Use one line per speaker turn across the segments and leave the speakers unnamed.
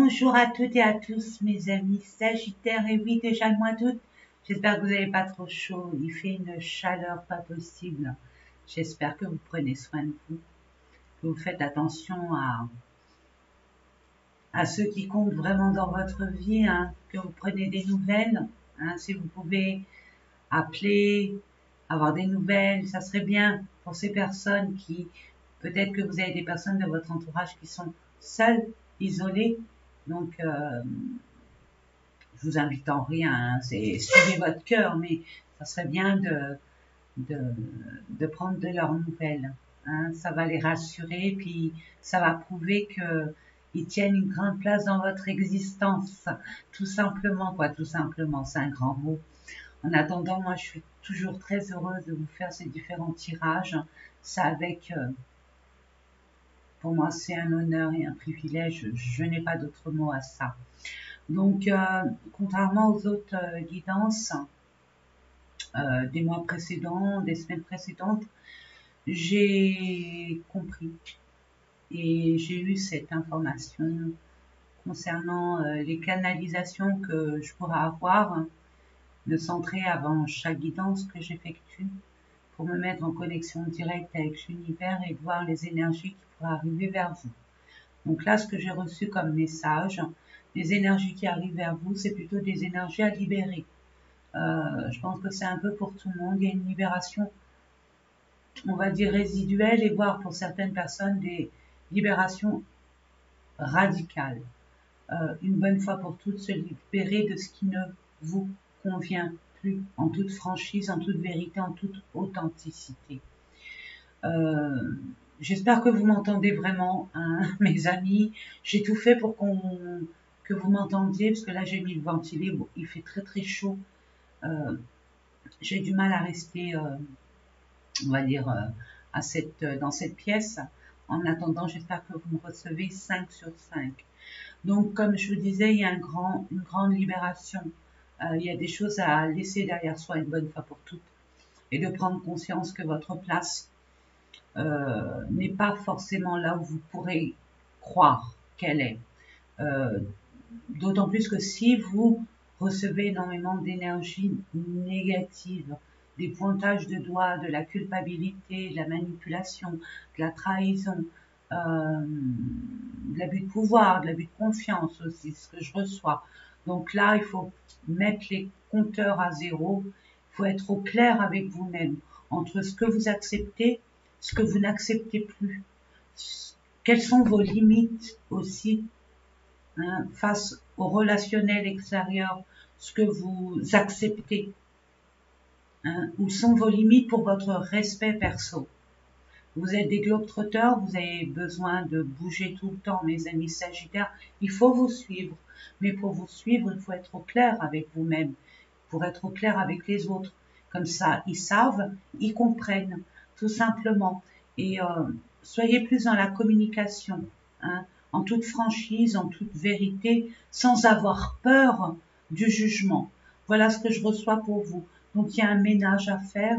Bonjour à toutes et à tous mes amis Sagittaires, et oui déjà le mois d'août, j'espère que vous n'avez pas trop chaud, il fait une chaleur pas possible, j'espère que vous prenez soin de vous, que vous faites attention à ceux qui comptent vraiment dans votre vie, hein, que vous prenez des nouvelles, hein, si vous pouvez appeler, avoir des nouvelles, ça serait bien pour ces personnes qui, peut-être que vous avez des personnes de votre entourage qui sont seules, isolées, donc je vous invite en rien, hein, c'est suivez votre cœur, mais ça serait bien de prendre de leurs nouvelles, hein, ça va les rassurer, puis ça va prouver que ils tiennent une grande place dans votre existence, tout simplement, quoi, tout simplement, c'est un grand mot. En attendant, moi, je suis toujours très heureuse de vous faire ces différents tirages. Ça avec, pour moi, c'est un honneur et un privilège. Je n'ai pas d'autre mot à ça. Donc, contrairement aux autres guidances des mois précédents, des semaines précédentes, j'ai compris et j'ai eu cette information concernant les canalisations que je pourrais avoir, de centrer avant chaque guidance que j'effectue pour me mettre en connexion directe avec l'univers et de voir les énergies qui pourraient arriver vers vous. Donc là, ce que j'ai reçu comme message, les énergies qui arrivent vers vous, c'est plutôt des énergies à libérer. Je pense que c'est un peu pour tout le monde. Il y a une libération, on va dire résiduelle, et voire pour certaines personnes des libérations radicales. Une bonne fois pour toutes, se libérer de ce qui ne vous convient plus, en toute franchise, en toute vérité, en toute authenticité. J'espère que vous m'entendez vraiment, hein, mes amis. J'ai tout fait pour que vous m'entendiez, parce que là j'ai mis le ventiler, bon, il fait très très chaud. J'ai du mal à rester, on va dire, dans cette pièce. En attendant, j'espère que vous me recevez 5 sur 5. Donc, comme je vous disais, il y a une grande libération. Il y a des choses à laisser derrière soi une bonne fois pour toutes. Et de prendre conscience que votre place n'est pas forcément là où vous pourrez croire qu'elle est. D'autant plus que si vous recevez énormément d'énergie négative, des pointages de doigts, de la culpabilité, de la manipulation, de la trahison, de l'abus de pouvoir, de l'abus de confiance aussi, ce que je reçois. Donc là, il faut mettre les compteurs à zéro, il faut être au clair avec vous-même, entre ce que vous acceptez, ce que vous n'acceptez plus. Quelles sont vos limites aussi, hein, face au relationnel extérieur, ce que vous acceptez, hein, où sont vos limites pour votre respect perso. Vous êtes des globetrotters, vous avez besoin de bouger tout le temps, mes amis Sagittaires, il faut vous suivre. Mais pour vous suivre, il faut être au clair avec vous-même, pour être au clair avec les autres. Comme ça, ils savent, ils comprennent, tout simplement. Et soyez plus dans la communication, hein, en toute franchise, en toute vérité, sans avoir peur du jugement. Voilà ce que je reçois pour vous. Donc il y a un ménage à faire,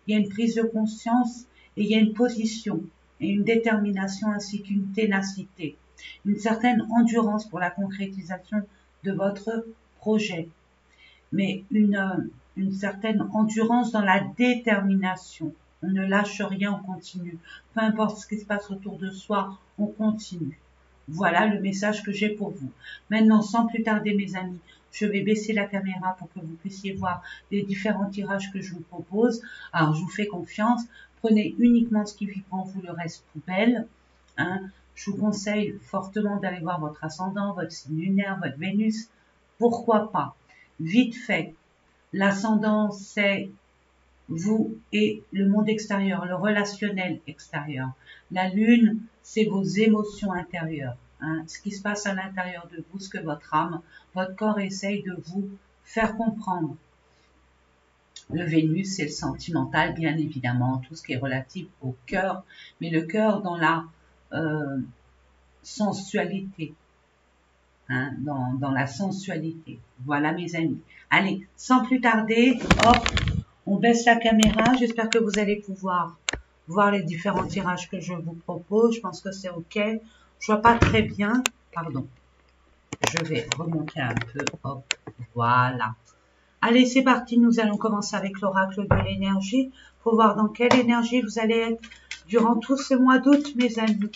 il y a une prise de conscience, et il y a une position et une détermination ainsi qu'une ténacité, une certaine endurance pour la concrétisation de votre projet, mais une certaine endurance dans la détermination. On ne lâche rien, on continue. Peu importe ce qui se passe autour de soi, on continue. Voilà le message que j'ai pour vous. Maintenant, sans plus tarder, mes amis, je vais baisser la caméra pour que vous puissiez voir les différents tirages que je vous propose. Alors, je vous fais confiance. Prenez uniquement ce qui vibre en vous, le reste poubelle. Hein. Je vous conseille fortement d'aller voir votre ascendant, votre signe lunaire, votre Vénus. Pourquoi pas? Vite fait. L'ascendant, c'est vous et le monde extérieur, le relationnel extérieur. La lune, c'est vos émotions intérieures, hein, ce qui se passe à l'intérieur de vous, ce que votre âme, votre corps essaye de vous faire comprendre. Le Vénus, c'est le sentimental, bien évidemment, tout ce qui est relatif au cœur, mais le cœur dans la sensualité, hein, dans la sensualité. Voilà, mes amis. Allez, sans plus tarder, hop, on baisse la caméra. J'espère que vous allez pouvoir voir les différents tirages que je vous propose. Je pense que c'est OK. Je vois pas très bien. Pardon. je vais remonter un peu, hop, voilà. Allez, c'est parti, nous allons commencer avec l'oracle de l'énergie, pour voir dans quelle énergie vous allez être durant tout ce mois d'août, mes amis.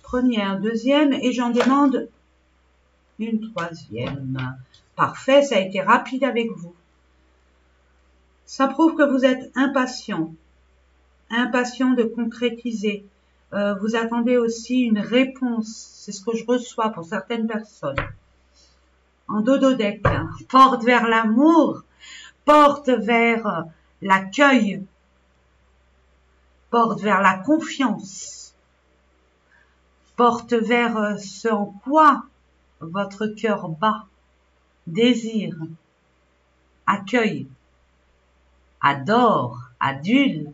Première, deuxième, et j'en demande une troisième. Parfait, ça a été rapide avec vous. Ça prouve que vous êtes impatient de concrétiser. Vous attendez aussi une réponse, c'est ce que je reçois pour certaines personnes. En dodo-deck, porte vers l'amour, porte vers l'accueil, porte vers la confiance, porte vers ce en quoi votre cœur bat, désire, accueille, adore, adule.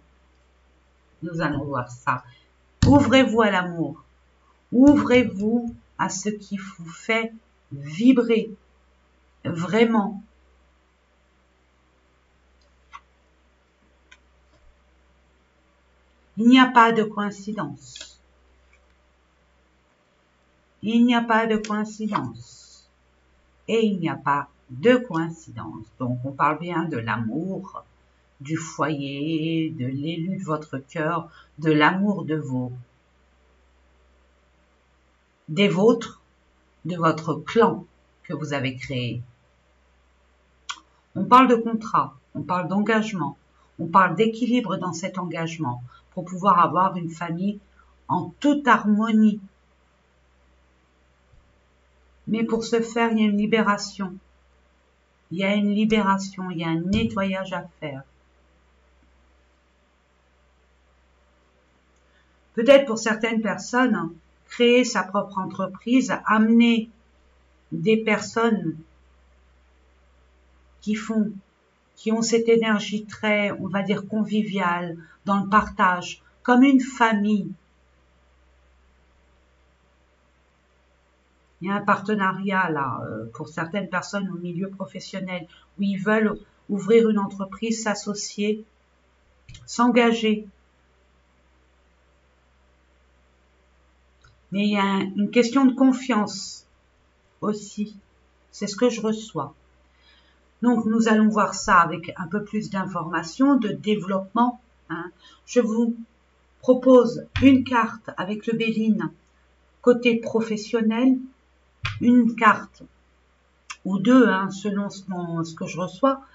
Nous allons voir ça. Ouvrez-vous à l'amour. Ouvrez-vous à ce qui vous fait vibrer. Vraiment. Il n'y a pas de coïncidence. Il n'y a pas de coïncidence. Et il n'y a pas de coïncidence. Donc, on parle bien de l'amour, du foyer, de l'élu de votre cœur, de l'amour des vôtres, de votre clan que vous avez créé. On parle de contrat, on parle d'engagement, on parle d'équilibre dans cet engagement pour pouvoir avoir une famille en toute harmonie. Mais pour ce faire, il y a une libération. Il y a une libération, il y a un nettoyage à faire. Peut-être pour certaines personnes, créer sa propre entreprise, amener des personnes qui ont cette énergie très, on va dire, conviviale, dans le partage, comme une famille. Il y a un partenariat là, pour certaines personnes au milieu professionnel, où ils veulent ouvrir une entreprise, s'associer, s'engager. Mais il y a une question de confiance aussi. C'est ce que je reçois. Donc, nous allons voir ça avec un peu plus d'informations, de développement. Je vous propose une carte avec le Béline côté professionnel, une carte ou deux, selon ce que je reçois,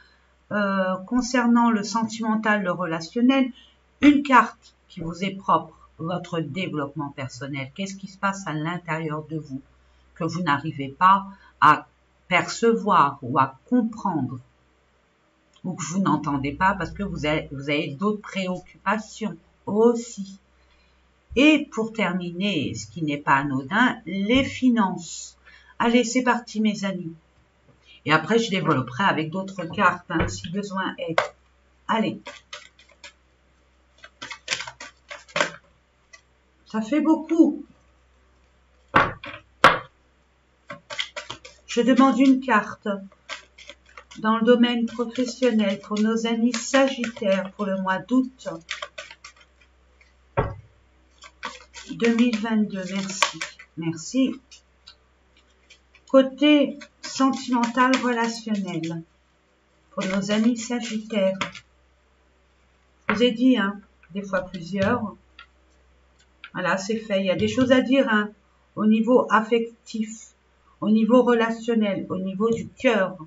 concernant le sentimental, le relationnel, une carte qui vous est propre, votre développement personnel. Qu'est-ce qui se passe à l'intérieur de vous que vous n'arrivez pas à percevoir ou à comprendre, ou que vous n'entendez pas parce que vous avez d'autres préoccupations aussi. Et pour terminer, ce qui n'est pas anodin, les finances. Allez, c'est parti mes amis. Et après, je développerai avec d'autres cartes, si besoin est. Allez. Ça fait beaucoup. Je demande une carte dans le domaine professionnel pour nos amis sagittaires pour le mois d'août 2022. Merci. Merci. Côté sentimental relationnel pour nos amis sagittaires. Je vous ai dit, des fois plusieurs. Voilà, c'est fait. Il y a des choses à dire au niveau affectif, au niveau relationnel, au niveau du cœur.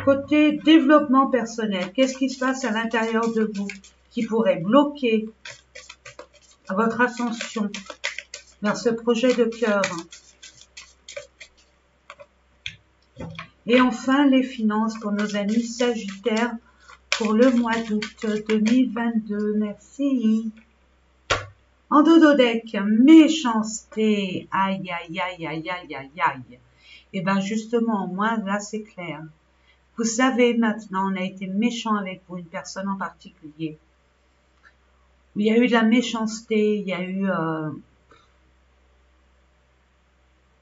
Côté développement personnel, qu'est-ce qui se passe à l'intérieur de vous qui pourrait bloquer votre ascension vers ce projet de cœur? Et enfin, les finances pour nos amis sagittaires pour le mois d'août 2022. Merci. En dodo-deck, méchanceté. Aïe, aïe, aïe, aïe, aïe, aïe, aïe. Et bien justement, moi, là, c'est clair. Vous savez, maintenant, on a été méchant avec vous, une personne en particulier. Il y a eu de la méchanceté, il y a eu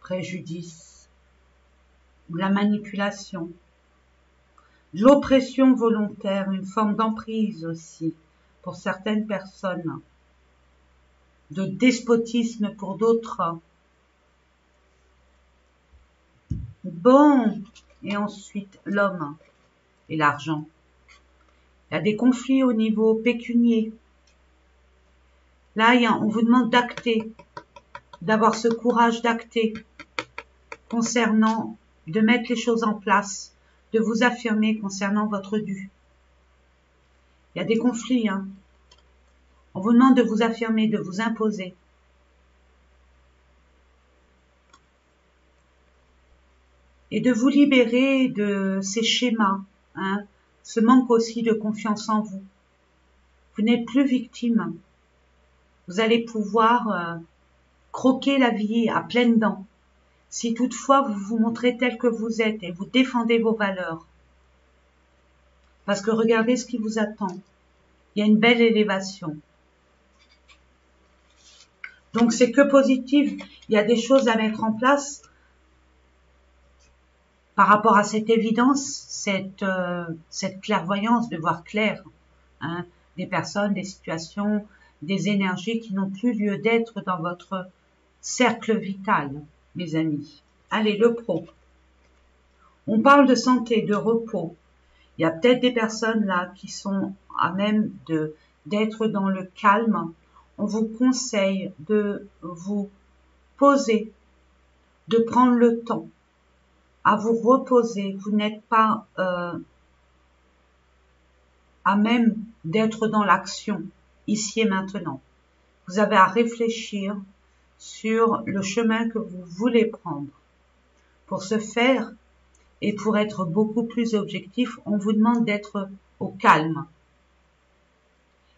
préjudice, de la manipulation, de l'oppression volontaire, une forme d'emprise aussi, pour certaines personnes, de despotisme pour d'autres. Bon, et ensuite l'homme et l'argent. Il y a des conflits au niveau pécunier. Là, on vous demande d'acter, d'avoir ce courage d'acter concernant, de mettre les choses en place, de vous affirmer concernant votre dû. Il y a des conflits, hein. On vous demande de vous affirmer, de vous imposer. Et de vous libérer de ces schémas, hein, ce manque aussi de confiance en vous. Vous n'êtes plus victime. Vous allez pouvoir croquer la vie à pleines dents. Si toutefois vous vous montrez tel que vous êtes et vous défendez vos valeurs. Parce que regardez ce qui vous attend. Il y a une belle élévation. Donc c'est que positif. Il y a des choses à mettre en place par rapport à cette évidence, cette clairvoyance de voir clair, hein, des personnes, des situations, des énergies qui n'ont plus lieu d'être dans votre cercle vital, mes amis. Allez, le pro. On parle de santé, de repos. Il y a peut-être des personnes là qui sont à même d'être dans le calme. On vous conseille de vous poser, de prendre le temps à vous reposer. Vous n'êtes pas à même d'être dans l'action, ici et maintenant. Vous avez à réfléchir sur le chemin que vous voulez prendre. Pour ce faire, et pour être beaucoup plus objectif, on vous demande d'être au calme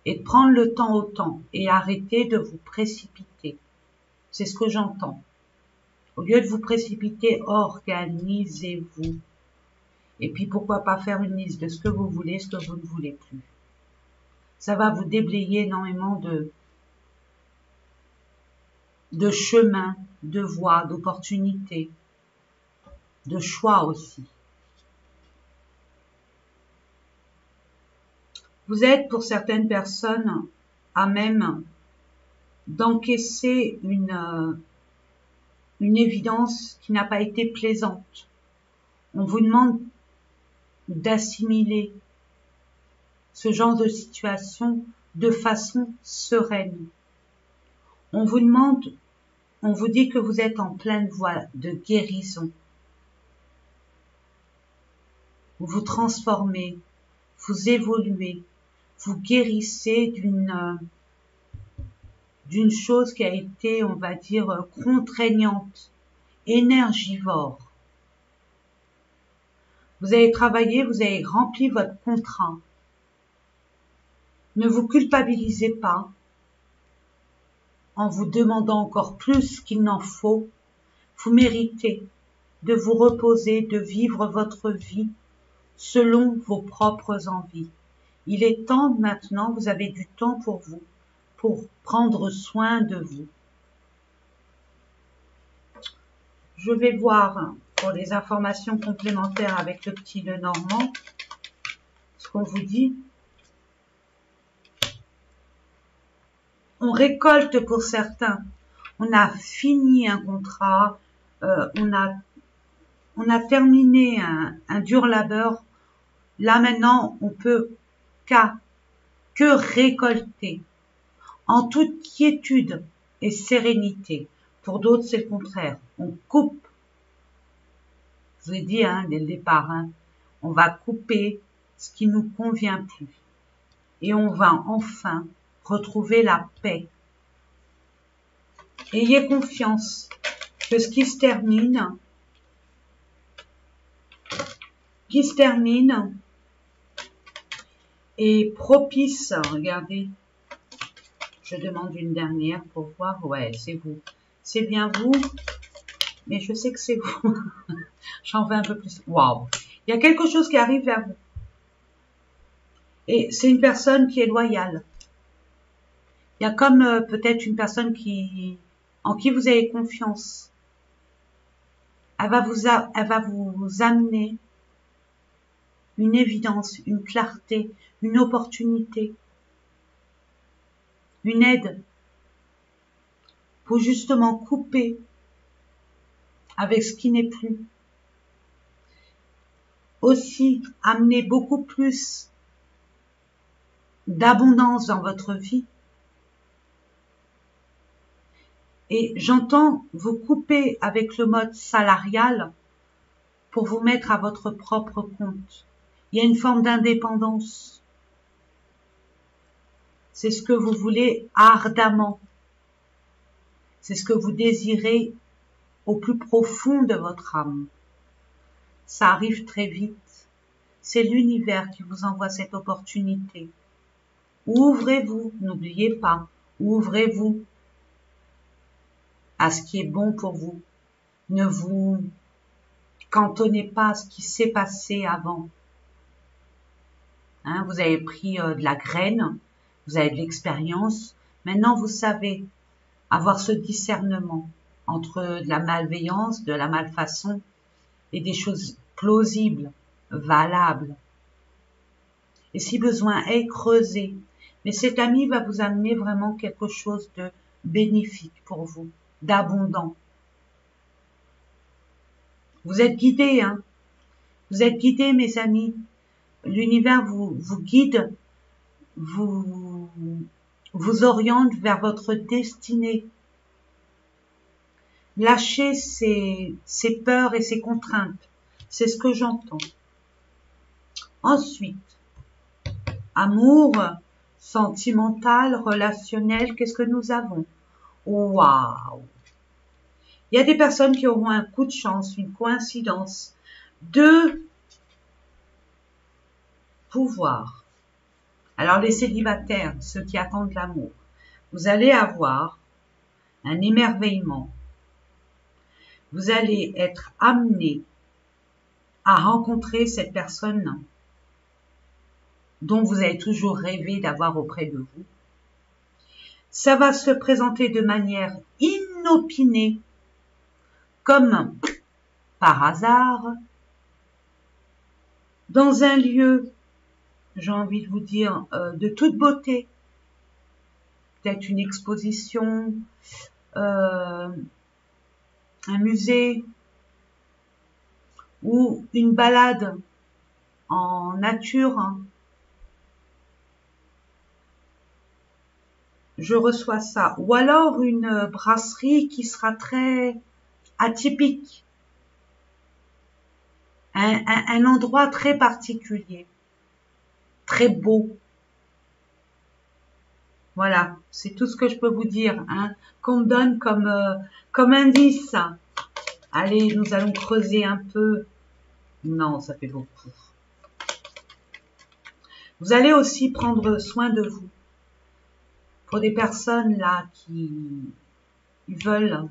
et de prendre le temps au temps et arrêter de vous précipiter. C'est ce que j'entends. Au lieu de vous précipiter, organisez-vous. Et puis pourquoi pas faire une liste de ce que vous voulez, ce que vous ne voulez plus. Ça va vous déblayer énormément de chemins, de voies, d'opportunités, de choix aussi. Vous êtes pour certaines personnes à même d'encaisser une évidence qui n'a pas été plaisante. On vous demande d'assimiler ce genre de situation de façon sereine. On vous demande, on vous dit que vous êtes en pleine voie de guérison. Vous vous transformez, vous évoluez, vous guérissez d'une chose qui a été, on va dire, contraignante, énergivore. Vous avez travaillé, vous avez rempli votre contrat. Ne vous culpabilisez pas en vous demandant encore plus qu'il n'en faut. Vous méritez de vous reposer, de vivre votre vie selon vos propres envies. Il est temps maintenant, vous avez du temps pour vous, pour prendre soin de vous. Je vais voir pour les informations complémentaires avec le petit Lenormand ce qu'on vous dit. On récolte pour certains. On a fini un contrat, on a terminé un dur labeur. Là maintenant, on peut que récolter en toute quiétude et sérénité. Pour d'autres, c'est le contraire. On coupe. Je vous ai dit dès le départ, on va couper ce qui nous convient plus. Et on va enfin retrouver la paix. Ayez confiance que ce qui se termine est propice. Regardez, je demande une dernière pour voir. Ouais, c'est vous. C'est bien vous, mais je sais que c'est vous. J'en veux un peu plus. Waouh! Il y a quelque chose qui arrive vers vous. Et c'est une personne qui est loyale. Il y a comme peut-être une personne en qui vous avez confiance. Elle va vous amener une évidence, une clarté, une opportunité. une aide pour justement couper avec ce qui n'est plus. Aussi, amener beaucoup plus d'abondance dans votre vie. Et j'entends vous couper avec le mode salarial pour vous mettre à votre propre compte. Il y a une forme d'indépendance. C'est ce que vous voulez ardemment. C'est ce que vous désirez au plus profond de votre âme. Ça arrive très vite. C'est l'univers qui vous envoie cette opportunité. Ouvrez-vous, n'oubliez pas, ouvrez-vous à ce qui est bon pour vous. Ne vous cantonnez pas à ce qui s'est passé avant. Hein, vous avez pris de la graine, vous avez de l'expérience. Maintenant, vous savez avoir ce discernement entre de la malveillance, de la malfaçon et des choses plausibles, valables. Et si besoin est, creusez. Mais cet ami va vous amener vraiment quelque chose de bénéfique pour vous, d'abondant. Vous êtes guidés, hein. Vous êtes guidés, mes amis. L'univers vous guide, vous oriente vers votre destinée. Lâchez ces peurs et ces contraintes. C'est ce que j'entends. Ensuite, amour, sentimental, relationnel, qu'est-ce que nous avons? Waouh! Il y a des personnes qui auront un coup de chance, une coïncidence, de pouvoir. Alors les célibataires, ceux qui attendent l'amour, vous allez avoir un émerveillement. Vous allez être amené à rencontrer cette personne dont vous avez toujours rêvé d'avoir auprès de vous. Ça va se présenter de manière inopinée, comme par hasard, dans un lieu, j'ai envie de vous dire, de toute beauté. Peut-être une exposition, un musée, ou une balade en nature. Je reçois ça. Ou alors une brasserie qui sera très atypique. Un endroit très particulier. Très beau. Voilà, c'est tout ce que je peux vous dire, hein, qu'on me donne comme indice. Allez, nous allons creuser un peu. Non, ça fait beaucoup. Vous allez aussi prendre soin de vous. Pour des personnes là qui veulent,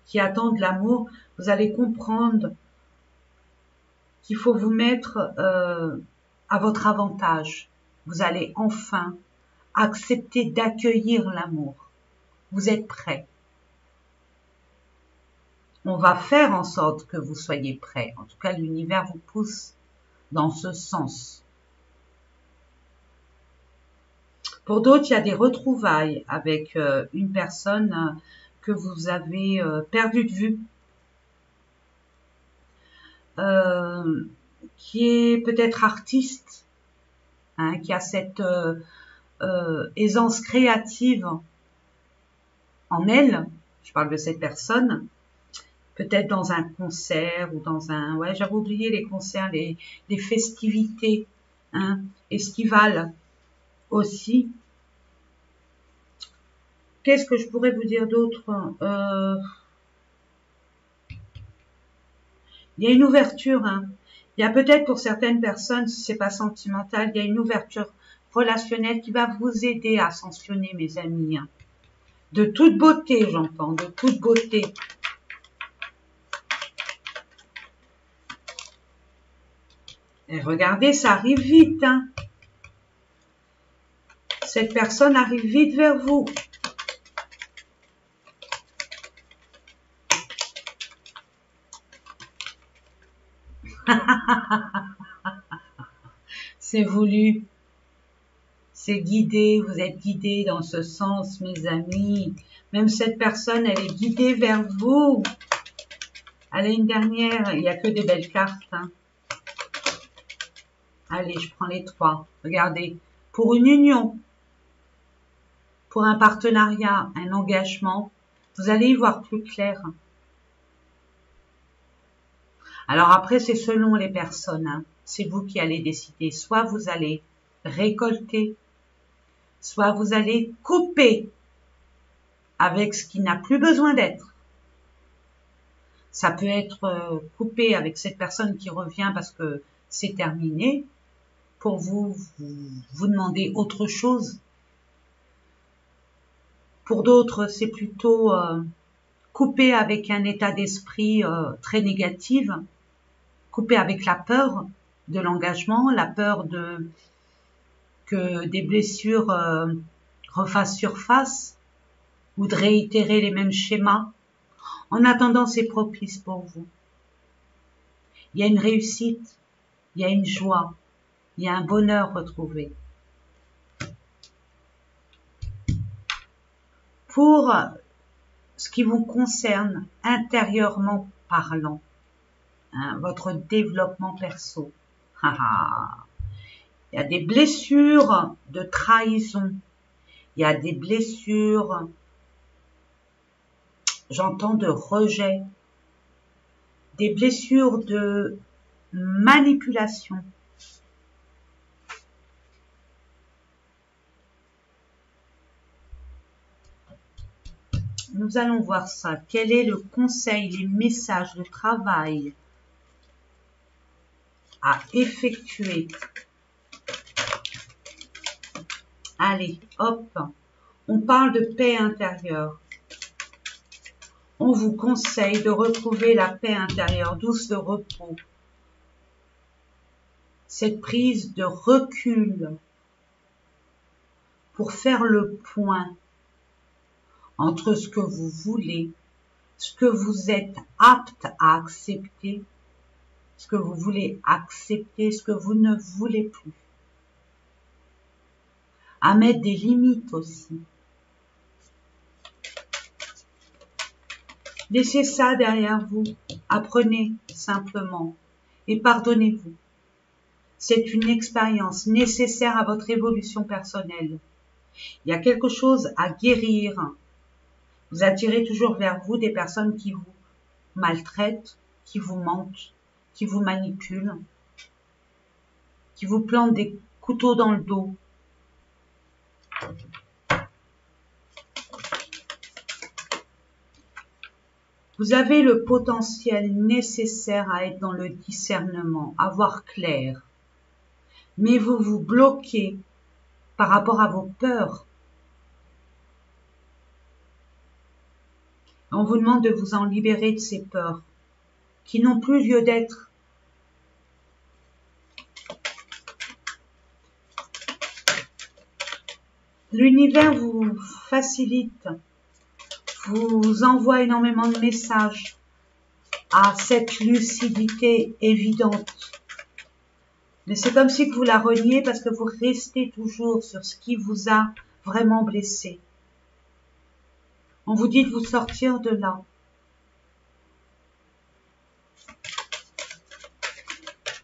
qui attendent l'amour, vous allez comprendre qu'il faut vous mettre à votre avantage. Vous allez enfin accepter d'accueillir l'amour. Vous êtes prêts. On va faire en sorte que vous soyez prêts. En tout cas, l'univers vous pousse dans ce sens. Pour d'autres, il y a des retrouvailles avec une personne que vous avez perdu de vue, qui est peut-être artiste, hein, qui a cette aisance créative en elle. Je parle de cette personne. Peut-être dans un concert ou dans un... Ouais, j'avais oublié les concerts, les festivités, hein, estivales aussi. Qu'est-ce que je pourrais vous dire d'autre? Il y a une ouverture, hein. Il y a peut-être pour certaines personnes, si c'est pas sentimental, il y a une ouverture relationnelle qui va vous aider à ascensionner, mes amis. Hein. De toute beauté, j'entends, de toute beauté. Et regardez, ça arrive vite. Hein. Cette personne arrive vite vers vous. C'est voulu. C'est guidé, vous êtes guidé dans ce sens, mes amis. Même cette personne, elle est guidée vers vous. Allez, une dernière, il n'y a que des belles cartes. Hein. Allez, je prends les 3. Regardez, pour une union, pour un partenariat, un engagement, vous allez y voir plus clair. Alors après, c'est selon les personnes. Hein. C'est vous qui allez décider. Soit vous allez récolter, soit vous allez couper avec ce qui n'a plus besoin d'être. Ça peut être coupé avec cette personne qui revient parce que c'est terminé. Pour vous demandez autre chose. Pour d'autres, c'est plutôt couper avec un état d'esprit très négatif. Couper avec la peur de l'engagement, la peur que des blessures refassent surface ou de réitérer les mêmes schémas. En attendant, c'est propice pour vous. Il y a une réussite, il y a une joie, il y a un bonheur retrouvé. Pour ce qui vous concerne, intérieurement parlant, hein, votre développement perso, il y a des blessures de trahison, il y a des blessures, j'entends de rejet, des blessures de manipulation. Nous allons voir ça. Quel est le conseil, les messages, le travail à effectuer? Allez, hop, on parle de paix intérieure. On vous conseille de retrouver la paix intérieure, douce de repos. Cette prise de recul pour faire le point entre ce que vous voulez, ce que vous êtes apte à accepter, ce que vous voulez accepter, ce que vous ne voulez plus. À mettre des limites aussi. Laissez ça derrière vous. Apprenez simplement et pardonnez-vous. C'est une expérience nécessaire à votre évolution personnelle. Il y a quelque chose à guérir. Vous attirez toujours vers vous des personnes qui vous maltraitent, qui vous mentent, qui vous manipulent, qui vous plantent des couteaux dans le dos. Vous avez le potentiel nécessaire à être dans le discernement, à voir clair. Mais vous vous bloquez par rapport à vos peurs. On vous demande de vous en libérer de ces peurs qui n'ont plus lieu d'être. L'univers vous facilite, vous envoie énormément de messages à cette lucidité évidente. Mais c'est comme si vous la reniez parce que vous restez toujours sur ce qui vous a vraiment blessé. On vous dit de vous sortir de là.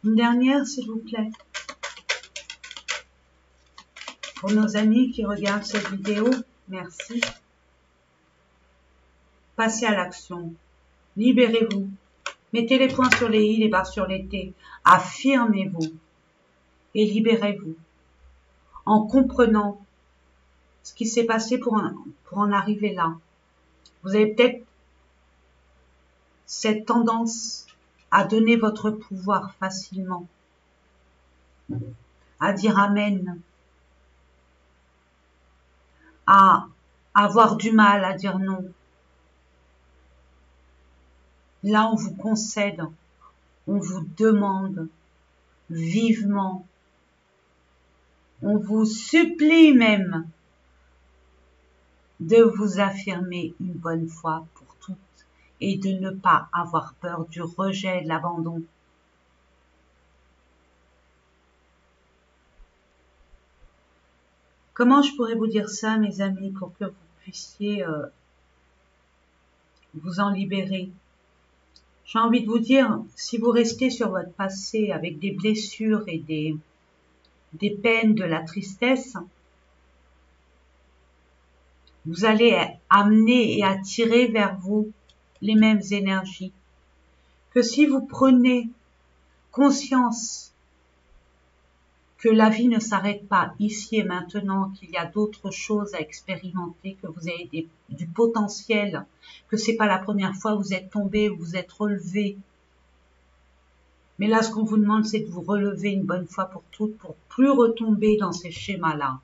Une dernière, s'il vous plaît. Pour nos amis qui regardent cette vidéo, merci. Passez à l'action. Libérez-vous. Mettez les points sur les i, les barres sur les t. Affirmez-vous. Et libérez-vous. En comprenant ce qui s'est passé pour en arriver là. Vous avez peut-être cette tendance à donner votre pouvoir facilement. À dire amen. À avoir du mal à dire non. Là, on vous concède, on vous demande vivement, on vous supplie même de vous affirmer une bonne fois pour toutes et de ne pas avoir peur du rejet, de l'abandon. Comment je pourrais vous dire ça, mes amis, pour que vous puissiez vous en libérer? J'ai envie de vous dire, si vous restez sur votre passé avec des blessures et des peines, de la tristesse, vous allez amener et attirer vers vous les mêmes énergies. Que si vous prenez conscience que la vie ne s'arrête pas ici et maintenant, qu'il y a d'autres choses à expérimenter, que vous avez du potentiel, que c'est pas la première fois que vous êtes tombé ou vous êtes relevé. Mais là, ce qu'on vous demande, c'est de vous relever une bonne fois pour toutes, pour plus retomber dans ces schémas-là.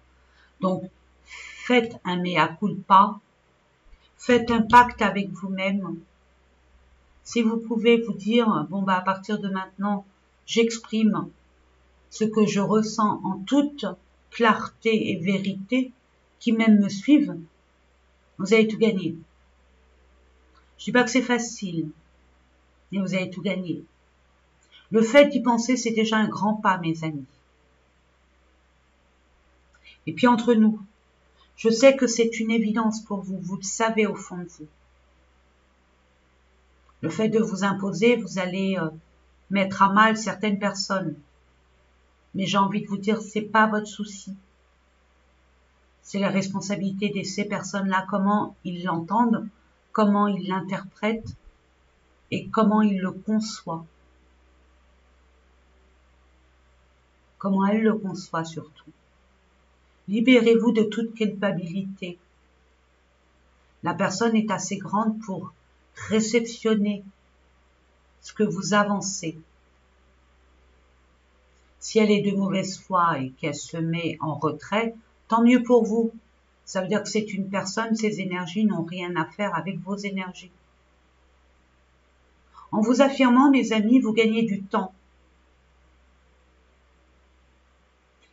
Donc, faites un mea culpa, faites un pacte avec vous-même. Si vous pouvez vous dire, bon bah à partir de maintenant, j'exprime ce que je ressens en toute clarté et vérité, qui même me suivent, vous avez tout gagné. Je dis pas que c'est facile, mais vous avez tout gagné. Le fait d'y penser, c'est déjà un grand pas, mes amis. Et puis entre nous, je sais que c'est une évidence pour vous, vous le savez au fond de vous. Le fait de vous imposer, vous allez mettre à mal certaines personnes. Mais j'ai envie de vous dire, c'est pas votre souci. C'est la responsabilité de ces personnes-là, comment ils l'entendent, comment ils l'interprètent et comment ils le conçoivent. Comment elles le conçoivent surtout. Libérez-vous de toute culpabilité. La personne est assez grande pour réceptionner ce que vous avancez. Si elle est de mauvaise foi et qu'elle se met en retrait, tant mieux pour vous. Ça veut dire que c'est une personne, ses énergies n'ont rien à faire avec vos énergies. En vous affirmant, mes amis, vous gagnez du temps.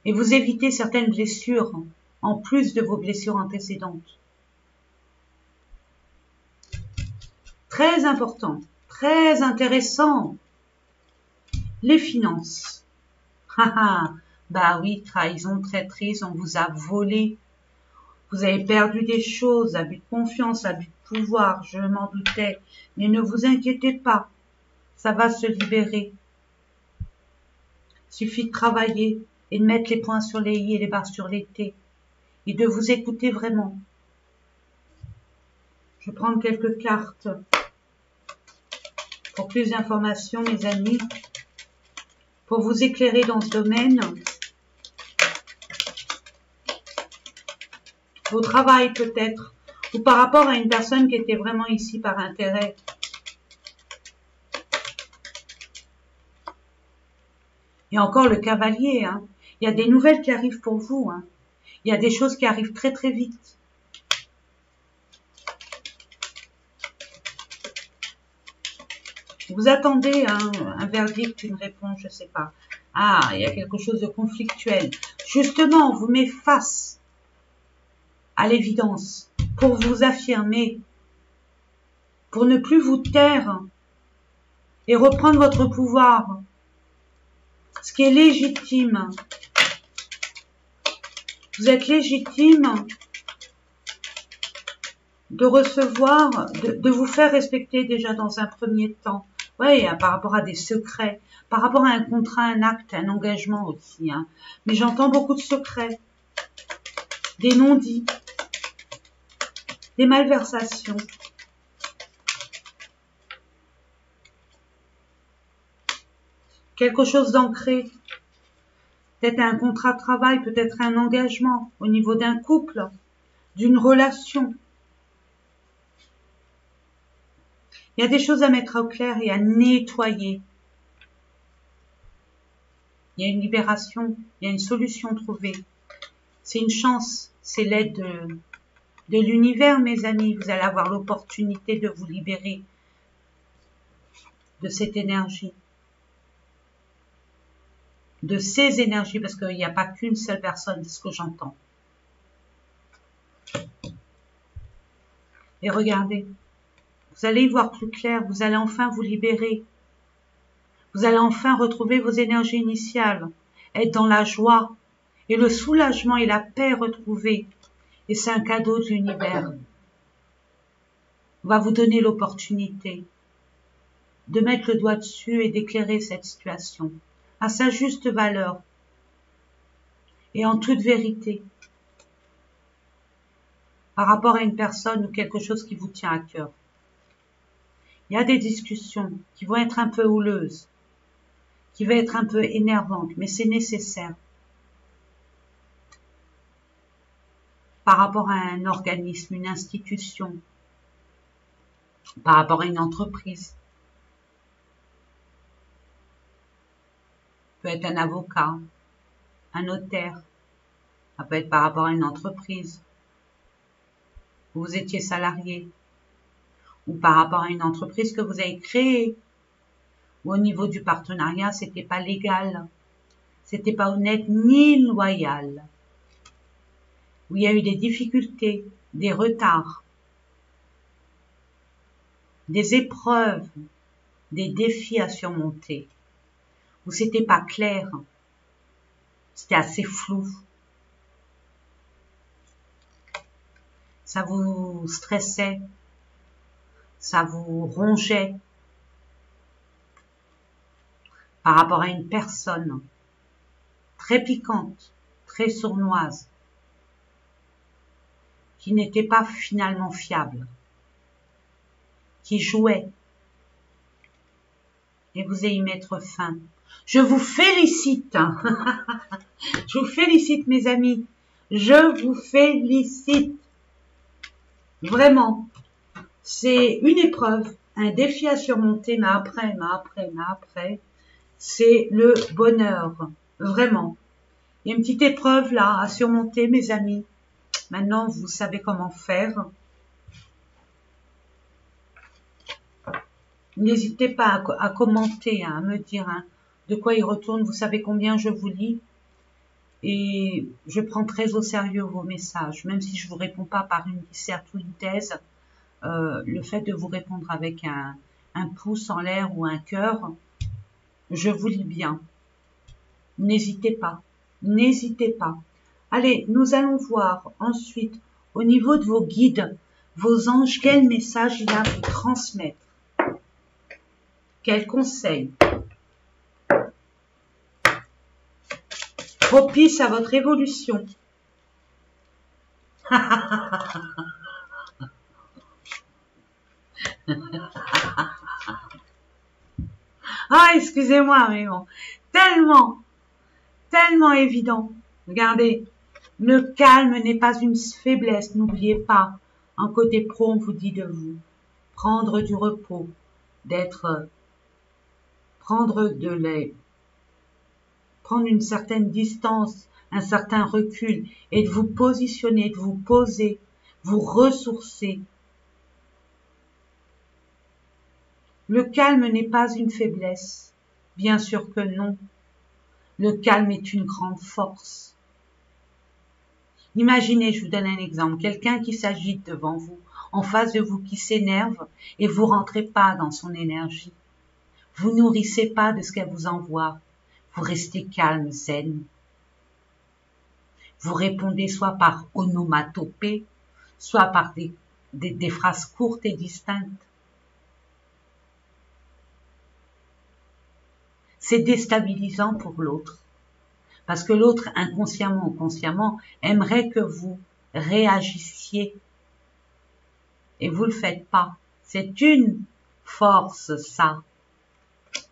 Et vous évitez certaines blessures, en plus de vos blessures antécédentes. Très important, très intéressant. Les finances. Bah oui, trahison, traîtrise, on vous a volé. Vous avez perdu des choses, abus de confiance, abus de pouvoir, je m'en doutais. Mais ne vous inquiétez pas, ça va se libérer. Il suffit de travailler et de mettre les points sur les i et les barres sur les t. Et de vous écouter vraiment. Je vais prendre quelques cartes. Pour plus d'informations, mes amis, pour vous éclairer dans ce domaine, au travail peut-être, ou par rapport à une personne qui était vraiment ici par intérêt. Et encore le cavalier, hein. Il y a des nouvelles qui arrivent pour vous, hein. Il y a des choses qui arrivent très très vite. Vous attendez un verdict, une réponse, je sais pas. Ah, il y a quelque chose de conflictuel. Justement, on vous met face à l'évidence pour vous affirmer, pour ne plus vous taire et reprendre votre pouvoir, ce qui est légitime. Vous êtes légitime de recevoir, de vous faire respecter déjà dans un premier temps. Oui, par rapport à des secrets, par rapport à un contrat, un acte, un engagement aussi. Hein. Mais j'entends beaucoup de secrets, des non-dits, des malversations. Quelque chose d'ancré. Peut-être un contrat de travail, peut-être un engagement au niveau d'un couple, d'une relation. Il y a des choses à mettre au clair et à nettoyer. Il y a une libération, il y a une solution trouvée. C'est une chance, c'est l'aide de l'univers, mes amis. Vous allez avoir l'opportunité de vous libérer de cette énergie. De ces énergies, parce qu'il n'y a pas qu'une seule personne, c'est ce que j'entends. Et regardez, vous allez y voir plus clair, vous allez enfin vous libérer. Vous allez enfin retrouver vos énergies initiales, être dans la joie, Et le soulagement et la paix retrouvée, et c'est un cadeau de l'univers, va vous donner l'opportunité de mettre le doigt dessus et d'éclairer cette situation à sa juste valeur et en toute vérité par rapport à une personne ou quelque chose qui vous tient à cœur. Il y a des discussions qui vont être un peu houleuses, qui vont être un peu énervantes, mais c'est nécessaire par rapport à un organisme, une institution, par rapport à une entreprise. Ça peut être un avocat, un notaire, ça peut être par rapport à une entreprise. Vous étiez salarié, ou par rapport à une entreprise que vous avez créée, ou au niveau du partenariat, c'était pas légal, c'était pas honnête ni loyal, où il y a eu des difficultés, des retards, des épreuves, des défis à surmonter, où c'était pas clair, c'était assez flou. Ça vous stressait, ça vous rongeait par rapport à une personne très piquante, très sournoise, qui n'était pas finalement fiable, qui jouait, et vous allez y mettre fin. Je vous félicite, je vous félicite mes amis, je vous félicite, vraiment, c'est une épreuve, un défi à surmonter, mais après, c'est le bonheur, vraiment. Il y a une petite épreuve là à surmonter mes amis, maintenant vous savez comment faire. N'hésitez pas à commenter, à me dire de quoi il retourne. Vous savez combien je vous lis. Et je prends très au sérieux vos messages. Même si je vous réponds pas par une disserte ou une thèse, le fait de vous répondre avec un pouce en l'air ou un cœur, je vous lis bien. N'hésitez pas. N'hésitez pas. Allez, nous allons voir ensuite, au niveau de vos guides, vos anges, quel message il a à vous transmettre. Quel conseil propice à votre évolution. Ah, excusez-moi, mais bon, tellement évident. Regardez, le calme n'est pas une faiblesse, n'oubliez pas. En côté pro, on vous dit de vous prendre du repos, prendre une certaine distance, un certain recul, et de vous positionner, de vous poser, vous ressourcer. Le calme n'est pas une faiblesse, bien sûr que non. Le calme est une grande force. Imaginez, je vous donne un exemple, quelqu'un qui s'agite devant vous, en face de vous, qui s'énerve, et vous rentrez pas dans son énergie. Vous nourrissez pas de ce qu'elle vous envoie. Vous restez calme, zen. Vous répondez soit par onomatopée, soit par des phrases courtes et distinctes. C'est déstabilisant pour l'autre. Parce que l'autre, inconsciemment ou consciemment, aimerait que vous réagissiez. Et vous le faites pas. C'est une force, ça.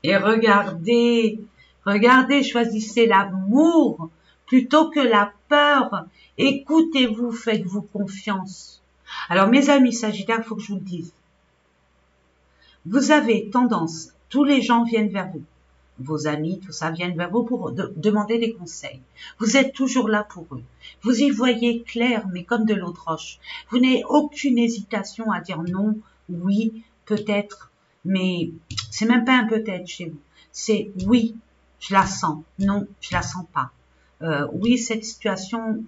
Et regardez, choisissez l'amour plutôt que la peur. Écoutez-vous, faites-vous confiance. Alors, mes amis Sagittaires, il faut que je vous le dise. Vous avez tendance, tous les gens viennent vers vous. Vos amis, tout ça, viennent vers vous pour demander des conseils. Vous êtes toujours là pour eux. Vous y voyez clair, mais comme de l'eau de roche. Vous n'avez aucune hésitation à dire non, oui, peut-être, mais c'est même pas un peut-être chez vous. C'est oui, je la sens, non, je la sens pas. Oui, cette situation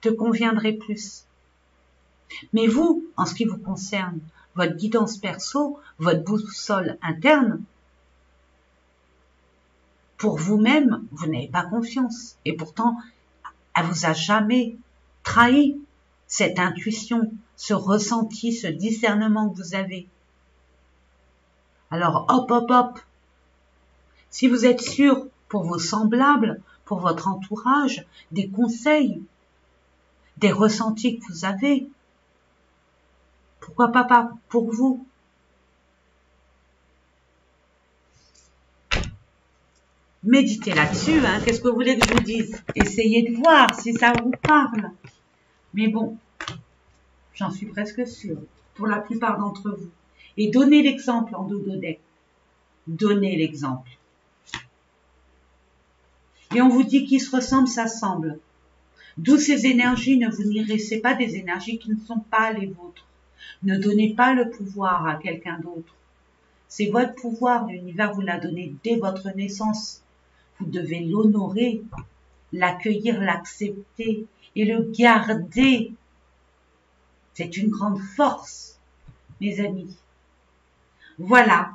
te conviendrait plus. Mais vous, en ce qui vous concerne, votre guidance perso, votre boussole interne, pour vous-même, vous n'avez pas confiance. Et pourtant, Elle vous a jamais trahi, cette intuition, ce ressenti, ce discernement que vous avez. Alors, hop, hop, hop. Si vous êtes sûr, pour vos semblables, pour votre entourage, des conseils, des ressentis que vous avez, pourquoi pas pour vous? Méditez là-dessus, hein. Qu'est-ce que vous voulez que je vous dise? Essayez de voir si ça vous parle. Mais bon, j'en suis presque sûre, pour la plupart d'entre vous. Et donnez l'exemple en dodo deck. Donnez l'exemple. Et on vous dit qu'ils se ressemblent, ça semble. D'où ces énergies, ne vous nourrissez pas des énergies qui ne sont pas les vôtres. Ne donnez pas le pouvoir à quelqu'un d'autre. C'est votre pouvoir, l'univers vous l'a donné dès votre naissance. Vous devez l'honorer, l'accueillir, l'accepter et le garder. C'est une grande force, mes amis. Voilà.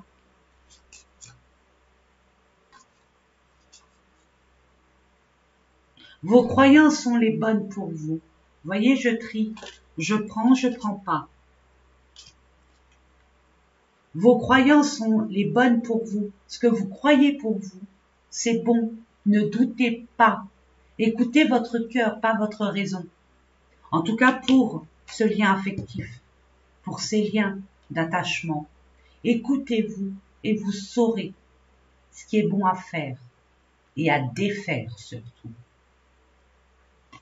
Vos croyances sont les bonnes pour vous. Voyez, je trie. Je prends pas. Vos croyances sont les bonnes pour vous. Ce que vous croyez pour vous, c'est bon. Ne doutez pas. Écoutez votre cœur, pas votre raison. En tout cas, pour ce lien affectif, pour ces liens d'attachement. Écoutez-vous et vous saurez ce qui est bon à faire et à défaire surtout.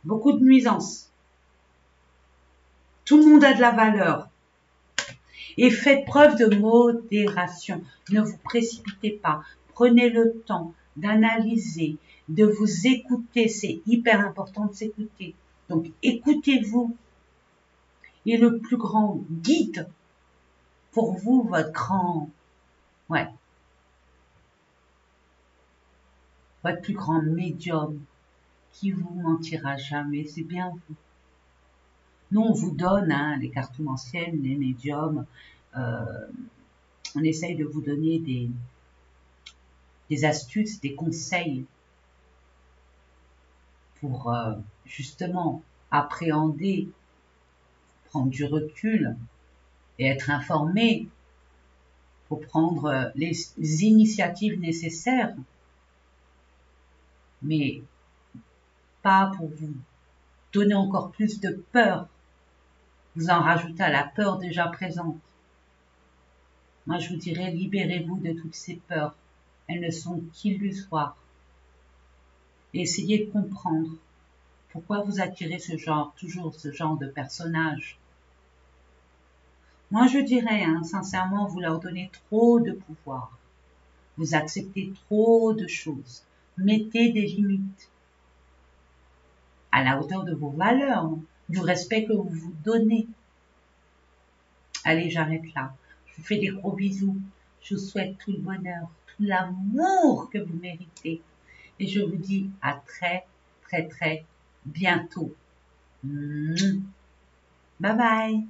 Beaucoup de nuisances. Tout le monde a de la valeur. Et faites preuve de modération. Ne vous précipitez pas. Prenez le temps d'analyser, de vous écouter. C'est hyper important de s'écouter. Donc, écoutez-vous. Et le plus grand guide pour vous, votre plus grand médium qui vous mentira jamais, c'est bien vous. Nous, on vous donne les cartes anciennes, les médiums, on essaye de vous donner des astuces, des conseils pour justement appréhender, prendre du recul et être informé pour prendre les initiatives nécessaires, mais pas pour vous donner encore plus de peur, vous en rajoutez à la peur déjà présente. Moi, je vous dirais, libérez-vous de toutes ces peurs. Elles ne sont qu'illusoires. Et essayez de comprendre pourquoi vous attirez toujours ce genre de personnage. Moi, je dirais, sincèrement, vous leur donnez trop de pouvoir. Vous acceptez trop de choses. Mettez des limites à la hauteur de vos valeurs, du respect que vous vous donnez. Allez, j'arrête là. Je vous fais des gros bisous. Je vous souhaite tout le bonheur, tout l'amour que vous méritez. Et je vous dis à très, très, très bientôt. Bye bye.